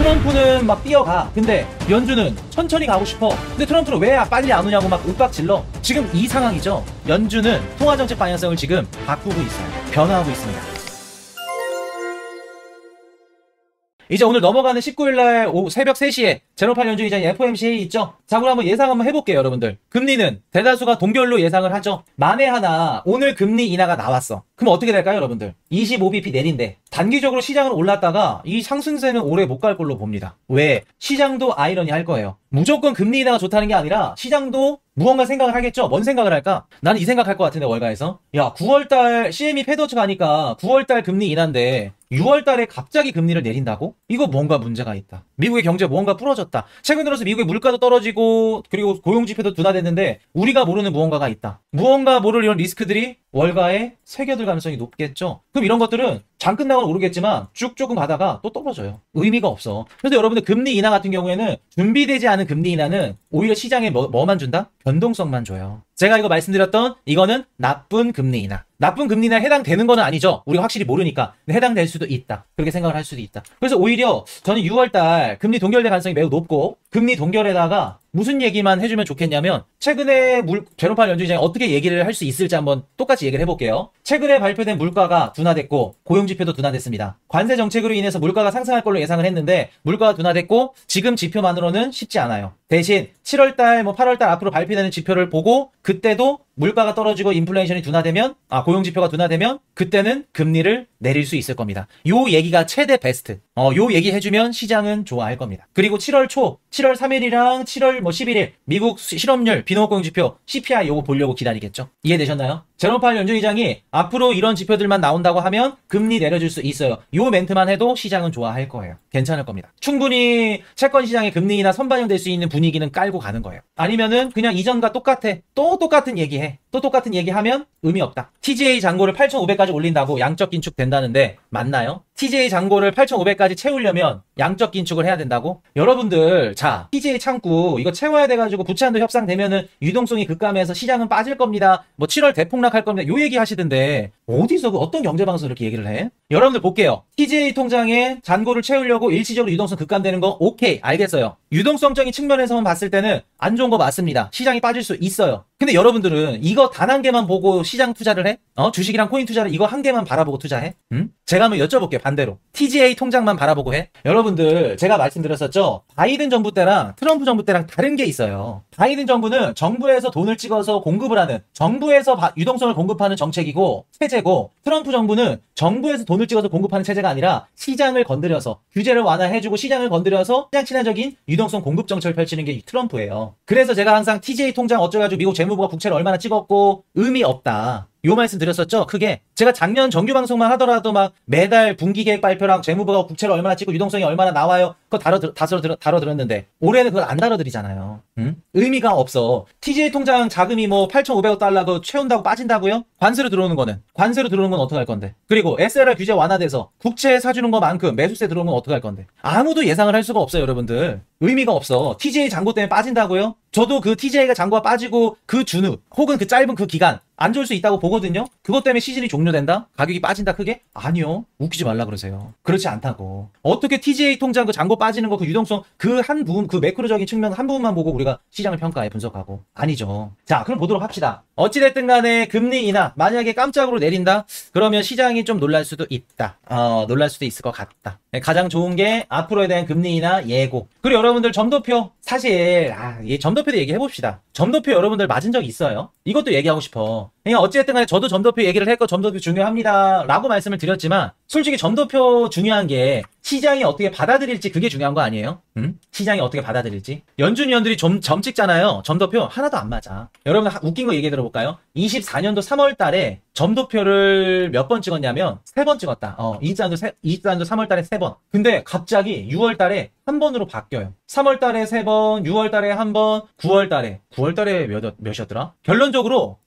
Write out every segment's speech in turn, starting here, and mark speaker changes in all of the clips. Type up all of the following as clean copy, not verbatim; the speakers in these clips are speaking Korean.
Speaker 1: 트럼프는 막 뛰어가. 근데 연준은 천천히 가고 싶어. 근데 트럼프는 왜 빨리 안 오냐고 막 윽박질러. 지금 이 상황이죠. 연준은 통화정책 방향성을 지금 바꾸고 있어요. 변화하고 있습니다. 이제 오늘 넘어가는 19일날 새벽 3시에 제로팔 연준 이장이 FOMC 회의 있죠? 자, 그럼 한번 예상 한번 해볼게요, 여러분들. 금리는 대다수가 동결로 예상을 하죠. 만에 하나 오늘 금리 인하가 나왔어. 그럼 어떻게 될까요, 여러분들? 25bp 내린대. 단기적으로 시장은 올랐다가 이 상승세는 오래 못 갈 걸로 봅니다. 왜? 시장도 아이러니 할 거예요. 무조건 금리 인하가 좋다는 게 아니라 시장도 무언가 생각을 하겠죠? 뭔 생각을 할까? 나는 이 생각할 것 같은데, 월가에서. 야, 9월달 CME 패드워치 가니까 9월달 금리 인하인데 6월달에 갑자기 금리를 내린다고? 이거 뭔가 문제가 있다. 미국의 경제 뭔가 부러졌다. 최근 들어서 미국의 물가도 떨어지고 그리고 고용지표도 둔화됐는데 우리가 모르는 무언가가 있다. 무언가 모를 이런 리스크들이 월가에 새겨들 가능성이 높겠죠. 그럼 이런 것들은 잠깐 나고는 오르겠지만 쭉 조금 가다가 또 떨어져요. 의미가 없어. 그래서 여러분들 금리 인하 같은 경우에는 준비되지 않은 금리 인하는 오히려 시장에 뭐만 준다? 변동성만 줘요. 제가 이거 말씀드렸던 이거는 나쁜 금리 인하. 나쁜 금리 인하에 해당되는 건 아니죠. 우리가 확실히 모르니까. 근데 해당될 수도 있다. 그렇게 생각을 할 수도 있다. 그래서 오히려 저는 6월달 금리 동결될 가능성이 매우 높고 금리 동결에다가 무슨 얘기만 해주면 좋겠냐면 최근에 제로팔 연준 이장이 어떻게 얘기를 할 수 있을지 한번 똑같이 얘기를 해볼게요. 최근에 발표된 물가가 둔화됐고 고용지표도 둔화됐습니다. 관세 정책으로 인해서 물가가 상승할 걸로 예상을 했는데 물가가 둔화됐고 지금 지표만으로는 쉽지 않아요. 대신 7월달 8월달 앞으로 발표되는 지표를 보고 그때도 물가가 떨어지고 인플레이션이 둔화되면 고용지표가 둔화되면 그때는 금리를 내릴 수 있을 겁니다. 요 얘기가 최대 베스트. 요 얘기 해주면 시장은 좋아할 겁니다. 그리고 7월 초 7월 3일이랑 7월 11일 미국 실업률 비농업고용지표 CPI 요거 보려고 기다리겠죠. 이해되셨나요? 제롬파월 연준 의장이 앞으로 이런 지표들만 나온다고 하면 금리 내려줄 수 있어요. 요 멘트만 해도 시장은 좋아할 거예요. 괜찮을 겁니다. 충분히 채권 시장의 금리 인하 선반영될 수 있는 분위기는 깔고 가는 거예요. 아니면은 그냥 이전과 똑같아. 또 똑같은 얘기해. 또 똑같은 얘기하면 의미 없다. TGA 잔고를 8,500까지 올린다고 양적 긴축 된다는데 맞나요? TGA 잔고를 8,500까지 채우려면 양적 긴축을 해야 된다고? 여러분들 자 TGA 창구 이거 채워야 돼가지고 부채한도 협상되면은 유동성이 급감해서 시장은 빠질 겁니다. 7월 대폭락할 겁니다. 요 얘기 하시던데 어디서 어떤 경제방송을 이렇게 얘기를 해? 여러분들 볼게요. TGA 통장에 잔고를 채우려고 일시적으로 유동성 급감되는 거 오케이 알겠어요. 유동성적인 측면에서만 봤을 때는 안 좋은 거 맞습니다. 시장이 빠질 수 있어요. 근데 여러분들은 이거 단 한 개만 보고 시장 투자를 해? 주식이랑 코인 투자를 이거 한 개만 바라보고 투자해? 제가 한번 여쭤볼게요. 반대로. TGA 통장만 바라보고 해? 여러분들 제가 말씀드렸었죠. 바이든 정부 때랑 트럼프 정부 때랑 다른 게 있어요. 바이든 정부는 정부에서 돈을 찍어서 공급을 하는 정부에서 유동성을 공급하는 정책이고 체제고 트럼프 정부는 정부에서 돈을 찍어서 공급하는 체제가 아니라 시장을 건드려서 규제를 완화해주고 시장을 건드려서 시장 친화적인 유동성 공급 정책을 펼치는 게 트럼프예요. 그래서 제가 항상 TGA 통장 어쩌가지고 미국 재무부가 국채를 얼마나 찍었고 의미 없다. 요 말씀 드렸었죠? 크게. 제가 작년 정규 방송만 하더라도 막 매달 분기 계획 발표랑 재무부가 국채를 얼마나 찍고 유동성이 얼마나 나와요. 그거 다뤄들었는데 올해는 그걸 안 다뤄드리잖아요. 의미가 없어. TGA 통장 자금이 8,500억 채운다고 빠진다고요? 관세로 들어오는 건 어떡할 건데? 그리고 SLR 규제 완화돼서 국채 사주는 것만큼 매수세 들어오는 건 어떡할 건데? 아무도 예상을 할 수가 없어요, 여러분들. 의미가 없어. TGA 잔고 때문에 빠진다고요? 저도 그 TGA가 잔고가 빠지고 그 준후 혹은 그 짧은 그 기간 안 좋을 수 있다고 보거든요. 그것 때문에 시즌이 종료된다? 가격이 빠진다 크게? 아니요. 웃기지 말라 그러세요. 그렇지 않다고. 어떻게 TGA 통장 그 잔고 빠지는 거 그 유동성 그 한 부분 그 매크로적인 측면 한 부분만 보고 우리가 시장을 평가해 분석하고 아니죠. 자 그럼 보도록 합시다. 어찌됐든 간에 금리 인하 만약에 깜짝으로 내린다? 그러면 시장이 좀 놀랄 수도 있다. 놀랄 수도 있을 것 같다. 가장 좋은 게 앞으로에 대한 금리 인하 예고. 그리고 여러분들 점도표 사실 이 점도표도 얘기해봅시다. 점도표 여러분들 맞은 적 있어요? 이것도 얘기하고 싶어. 그러니까 어찌됐든 간에 저도 점도표 얘기를 했고 점도표 중요합니다 라고 말씀을 드렸지만 솔직히 점도표 중요한 게 시장이 어떻게 받아들일지 그게 중요한 거 아니에요? 시장이 어떻게 받아들일지. 연준 위원들이 점 찍잖아요. 점도표 하나도 안 맞아. 여러분 웃긴 거 얘기해 들어볼까요? 24년도 3월 달에 점도표를 몇 번 찍었냐면 3번 찍었다. 24년도 3월 달에 3번. 근데 갑자기 6월 달에 한 번으로 바뀌어요. 3월 달에 3번, 6월 달에 한 번, 9월 달에 몇이었더라? 결론적으로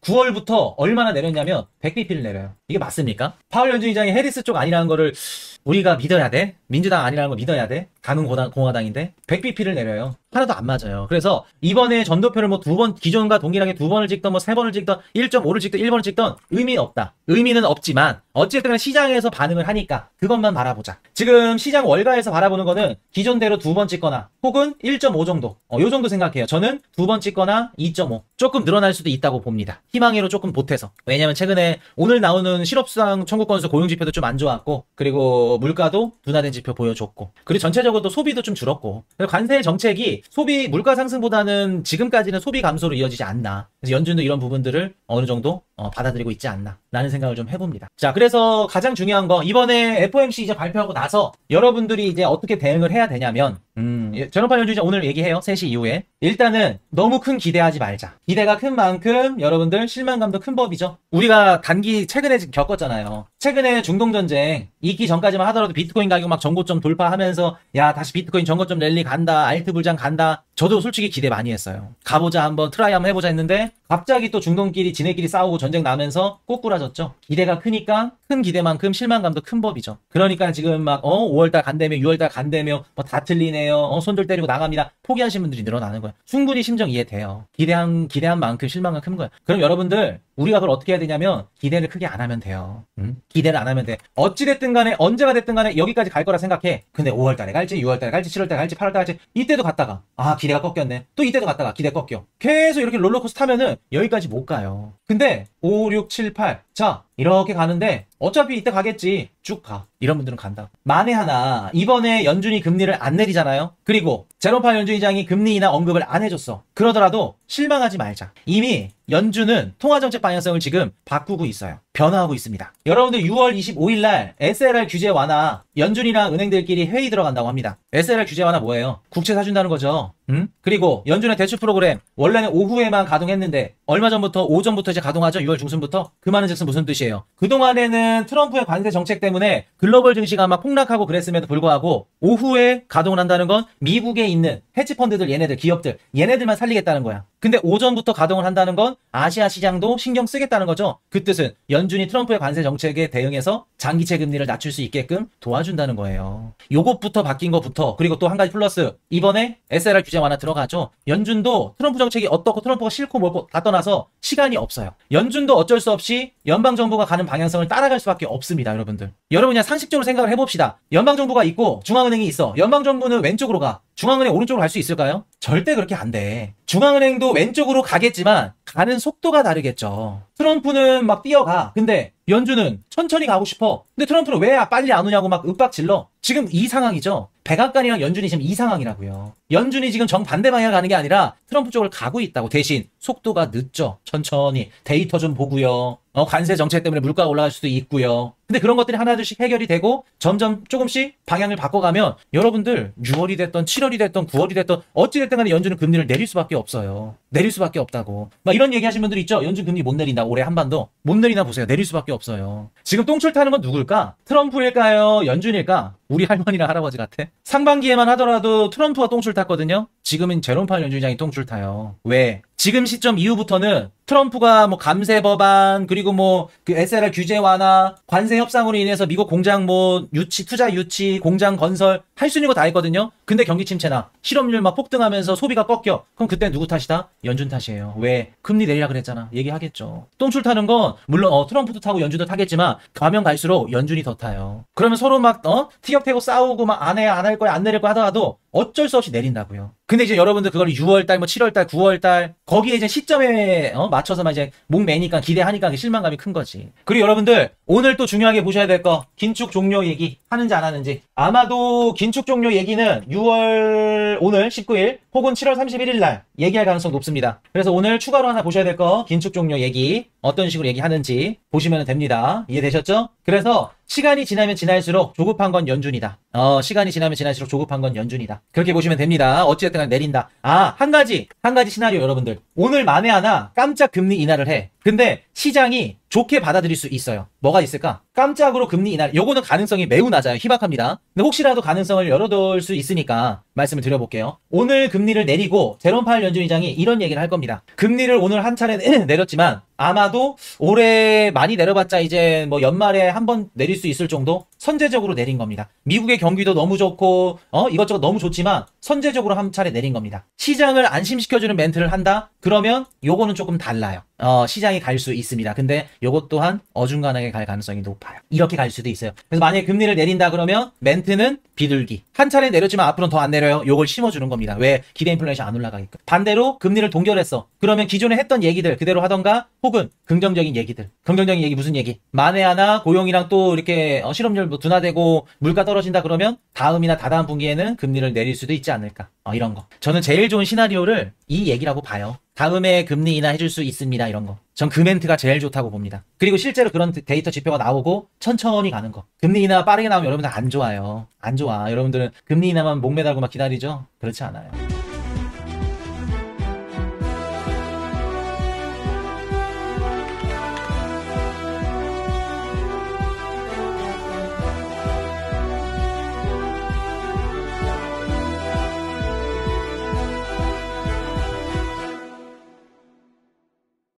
Speaker 1: 9월부터 얼마나 내렸냐면 100bp를 내려요. 이게 맞습니까? 파월 연준 의장이 해리스 쪽 아니라는 거를 우리가 믿어야 돼? 민주당 아니라는 거 믿어야 돼? 공화당인데 100bp를 내려요. 하나도 안 맞아요. 그래서 이번에 전도표를 뭐 2번, 기존과 동일하게 2번을 찍던 뭐 3번을 찍던 1.5를 찍던 1번을 찍던 의미는 없다. 의미는 없지만 어쨌든 시장에서 반응을 하니까 그것만 바라보자. 지금 시장 월가에서 바라보는 거는 기존대로 2번 찍거나 혹은 1.5 정도. 요 정도 생각해요. 저는 2번 찍거나 2.5. 조금 늘어날 수도 있다고 봅니다. 희망으로 조금 보태서. 왜냐면 최근에 오늘 나오는 실업수당 청구 건수 고용 지표도 좀 안 좋았고, 그리고 물가도 둔화된 지표 보여줬고, 그리고 전체적으로 또 소비도 좀 줄었고, 관세 정책이 소비 물가 상승보다는 지금까지는 소비 감소로 이어지지 않나. 그래서 연준도 이런 부분들을 어느 정도 받아들이고 있지 않나 라는 생각을 좀 해봅니다. 자, 그래서 가장 중요한 거 이번에 FOMC 이제 발표하고 나서 여러분들이 이제 어떻게 대응을 해야 되냐면 제로파 연준이자 오늘 얘기해요. 3시 이후에. 일단은 너무 큰 기대하지 말자. 기대가 큰 만큼 여러분들 실망감도 큰 법이죠. 우리가 최근에 겪었잖아요. 최근에 중동전쟁 있기 전까지만 하더라도 비트코인 가격 막 전고점 돌파하면서 야 다시 비트코인 전고점 랠리 간다, 알트 불장 간다. 저도 솔직히 기대 많이 했어요. 가보자, 한번 트라이 한번 해보자 했는데 갑자기 또 중동끼리 지네끼리 싸우고 전쟁 나면서 꼬꾸라졌죠. 기대가 크니까 큰 기대만큼 실망감도 큰 법이죠. 그러니까 지금 막 5월달 간다며 6월달 간다며 뭐 다 틀리네요. 손들 때리고 나갑니다. 포기하신 분들이 늘어나는 거예요. 충분히 심정 이해돼요. 기대한 만큼 실망감 큰 거예요. 그럼 여러분들 우리가 그걸 어떻게 해야 되냐면 기대를 크게 안 하면 돼요. 기대를 안 하면 돼. 어찌됐든 간에 언제가 됐든 간에 여기까지 갈 거라 생각해. 근데 5월달에 갈지 6월달에 갈지 7월달에 갈지 8월달에 갈지 이때도 갔다가 기대가 꺾였네. 또 이때도 갔다가 기대 꺾여. 계속 이렇게 롤러코스터 타면은 여기까지 못 가요. 근데 5, 6, 7, 8 자 이렇게 가는데 어차피 이때 가겠지. 쭉 가. 이런 분들은 간다. 만에 하나 이번에 연준이 금리를 안 내리잖아요. 그리고 제롬 파웰 연준의장이 금리 인하 언급을 안 해줬어. 그러더라도 실망하지 말자. 이미 연준은 통화정책 방향성을 지금 바꾸고 있어요. 변화하고 있습니다. 여러분들 6월 25일 날 SLR 규제 완화 연준이랑 은행들끼리 회의 들어간다고 합니다. SLR 규제 완화 뭐예요? 국채 사준다는 거죠. 그리고 연준의 대출 프로그램 원래는 오후에만 가동했는데 얼마 전부터 오전부터 이제 가동하죠. 6월 중순부터. 그 말은 즉슨 무슨 뜻이에요? 그동안에는 트럼프의 관세 정책 때문에 글로벌 증시가 막 폭락하고 그랬음에도 불구하고 오후에 가동을 한다는 건 미국에 있는 헤지펀드들 얘네들 기업들 얘네들만 살리겠다는 거야. 근데 오전부터 가동을 한다는 건 아시아 시장도 신경 쓰겠다는 거죠. 그 뜻은 연준이 트럼프의 관세 정책에 대응해서 장기채 금리를 낮출 수 있게끔 도와준다는 거예요. 요것부터 바뀐 것부터 그리고 또 한 가지 플러스 이번에 SLR 규제 완화 들어가죠. 연준도 트럼프 정책이 어떻고 트럼프가 싫고 뭐고 다 떠나서 시간이 없어요. 연준도 어쩔 수 없이 연방정부가 가는 방향성을 따라갈 수밖에 없습니다. 여러분들. 여러분 그냥 상식적으로 생각을 해봅시다. 연방정부가 있고 중앙은행이 있어. 연방정부는 왼쪽으로 가. 중앙은행 오른쪽으로 갈 수 있을까요? 절대 그렇게 안 돼. 중앙은행도 왼쪽으로 가겠지만 가는 속도가 다르겠죠. 트럼프는 막 뛰어가. 근데 연준은 천천히 가고 싶어. 근데 트럼프는 왜 빨리 안 오냐고 막 윽박질러. 지금 이 상황이죠. 백악관이랑 연준이 지금 이 상황이라고요. 연준이 지금 정반대 방향을 가는 게 아니라 트럼프 쪽을 가고 있다고. 대신 속도가 늦죠. 천천히 데이터 좀 보고요. 관세 정책 때문에 물가가 올라갈 수도 있고요. 근데 그런 것들이 하나둘씩 해결이 되고 점점 조금씩 방향을 바꿔가면 여러분들 6월이 됐던 7월이 됐던 9월이 됐던 어찌 됐든 간에 연준은 금리를 내릴 수밖에 없어요. 내릴 수밖에 없다고. 막 이런 얘기 하시는 분들 있죠. 연준 금리 못 내린다. 올해 한반도 못 내리나 보세요. 내릴 수밖에 없어요. 지금 똥줄 타는 건 누굴까? 트럼프일까요? 연준일까? 우리 할머니랑 할아버지 같아. 상반기에만 하더라도 트럼프가 똥줄 탔거든요. 지금은 제롬 파웰 연준의장이 똥줄 타요. 왜? 지금 시점 이후부터는 트럼프가 뭐 감세 법안 그리고 뭐 그 SLR 규제 완화 관세 협상으로 인해서 미국 공장 뭐 유치 투자 유치 공장 건설 할 수 있는 거 다 했거든요. 근데 경기 침체나 실업률 막 폭등하면서 소비가 꺾여. 그럼 그때 누구 탓이다? 연준 탓이에요. 왜? 금리 내리라 그랬잖아. 얘기하겠죠. 똥줄 타는 건 물론 트럼프도 타고 연준도 타겠지만 가면 갈수록 연준이 더 타요. 그러면 서로 막 티격태격 싸우고 막 안 해 안 할 거야 안 내릴 거야 하더라도 어쩔 수 없이 내린다고요. 근데 이제 여러분들 그걸 6월달, 뭐 7월달, 9월달 거기에 이제 시점에 맞춰서만 이제 목 매니까 기대하니까 실망감이 큰 거지. 그리고 여러분들 오늘 또 중요하게 보셔야 될 거 긴축 종료 얘기 하는지 안 하는지. 아마도 긴축 종료 얘기는 6월 오늘 19일 혹은 7월 31일 날 얘기할 가능성 높습니다. 그래서 오늘 추가로 하나 보셔야 될 거 긴축 종료 얘기 어떤 식으로 얘기하는지 보시면 됩니다. 이해되셨죠? 그래서 시간이 지나면 지날수록 조급한 건 연준이다. 시간이 지나면 지날수록 조급한 건 연준이다. 그렇게 보시면 됩니다. 어찌됐든 간에 내린다. 한 가지 시나리오 여러분들. 오늘 만에 하나 깜짝 금리 인하를 해. 근데 시장이 좋게 받아들일 수 있어요. 뭐가 있을까? 깜짝으로 금리 인하. 요거는 가능성이 매우 낮아요. 희박합니다. 근데 혹시라도 가능성을 열어둘 수 있으니까 말씀을 드려볼게요. 오늘 금리를 내리고 제롬 파월 연준의장이 이런 얘기를 할 겁니다. 금리를 오늘 한 차례 내렸지만 아마도 올해 많이 내려봤자 이제 뭐 연말에 한 번 내릴 수 있을 정도 선제적으로 내린 겁니다. 미국의 경기도 너무 좋고 이것저것 너무 좋지만 선제적으로 한 차례 내린 겁니다. 시장을 안심시켜주는 멘트를 한다? 그러면 요거는 조금 달라요. 시장이 갈 수 있습니다. 근데 요것 또한 어중간하게 갈 가능성이 높아요. 이렇게 갈 수도 있어요. 그래서 만약에 금리를 내린다 그러면 멘트는 비둘기. 한 차례 내렸지만 앞으로는 더 안 내려요. 요걸 심어주는 겁니다. 왜? 기대 인플레이션 안 올라가니까. 반대로 금리를 동결했어. 그러면 기존에 했던 얘기들 그대로 하던가 혹은 긍정적인 얘기들. 긍정적인 얘기 무슨 얘기? 만에 하나 고용이랑 또 이렇게 실업률 뭐 둔화되고 물가 떨어진다 그러면 다음이나 다다음 분기에는 금리를 내릴 수도 있지 않을까. 이런 거. 저는 제일 좋은 시나리오를 이 얘기라고 봐요. 다음에 금리 인하 해줄 수 있습니다. 이런 거. 전 그 멘트가 제일 좋다고 봅니다. 그리고 실제로 그런 데이터 지표가 나오고 천천히 가는 거. 금리 인하 빠르게 나오면 여러분들 안 좋아요. 안 좋아. 여러분들은 금리 인하만 목매달고 막 기다리죠? 그렇지 않아요.